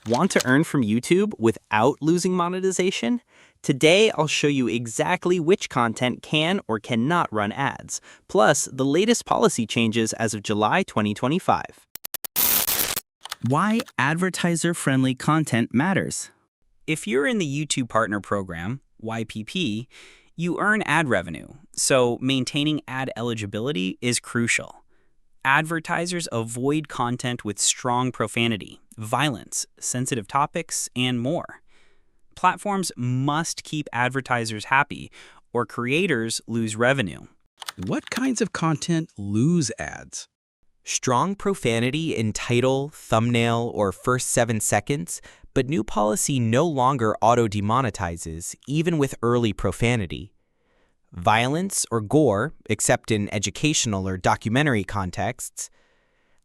Want to earn from YouTube without losing monetization? Today, I'll show you exactly which content can or cannot run ads, plus the latest policy changes as of July 2025. Why advertiser-friendly content matters. If you're in the YouTube Partner Program, YPP, you earn ad revenue, so maintaining ad eligibility is crucial. Advertisers avoid content with strong profanity, violence, sensitive topics, and more. Platforms must keep advertisers happy, or creators lose revenue. What kinds of content lose ads? Strong profanity in title, thumbnail, or first 7 seconds, but new policy no longer auto-demonetizes, even with early profanity. Violence or gore, except in educational or documentary contexts.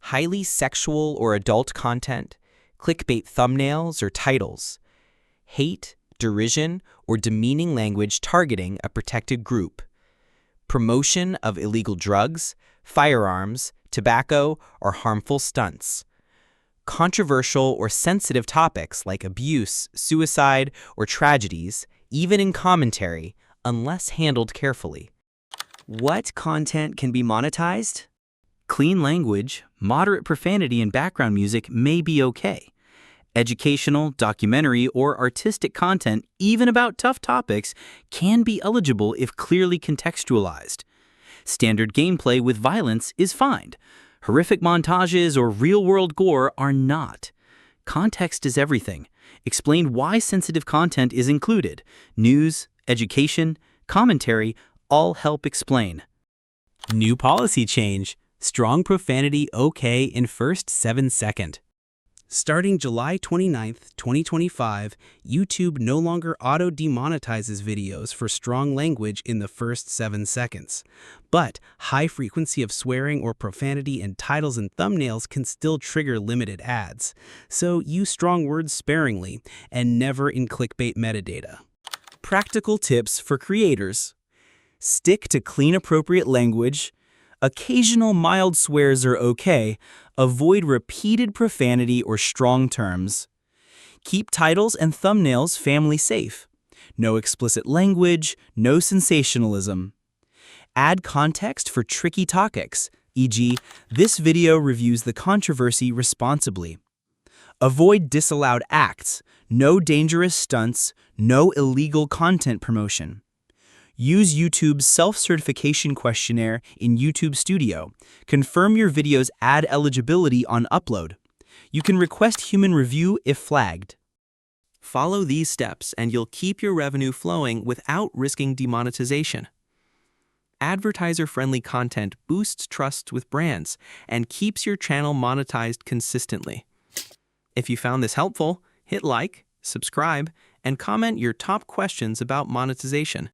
Highly sexual or adult content, clickbait thumbnails or titles. Hate, derision, or demeaning language targeting a protected group. Promotion of illegal drugs, firearms, tobacco, or harmful stunts. Controversial or sensitive topics like abuse, suicide, or tragedies, even in commentary, unless handled carefully. What content can be monetized? Clean language, moderate profanity, and background music may be okay. Educational, documentary, or artistic content, even about tough topics, can be eligible if clearly contextualized. Standard gameplay with violence is fine. Horrific montages or real-world gore are not. Context is everything. Explain why sensitive content is included. News, education, commentary all help explain. New policy change. Strong profanity okay in first 7 seconds. Starting July 29, 2025, YouTube no longer auto-demonetizes videos for strong language in the first 7 seconds. But high frequency of swearing or profanity in titles and thumbnails can still trigger limited ads. So use strong words sparingly and never in clickbait metadata. Practical tips for creators. Stick to clean, appropriate language. Occasional mild swears are okay. Avoid repeated profanity or strong terms. Keep titles and thumbnails family safe. No explicit language, no sensationalism. Add context for tricky topics, e.g., this video reviews the controversy responsibly. Avoid disallowed acts, no dangerous stunts, no illegal content promotion. Use YouTube's self-certification questionnaire in YouTube Studio. Confirm your video's ad eligibility on upload. You can request human review if flagged. Follow these steps and you'll keep your revenue flowing without risking demonetization. Advertiser-friendly content boosts trust with brands and keeps your channel monetized consistently. If you found this helpful, hit like, subscribe, and comment your top questions about monetization.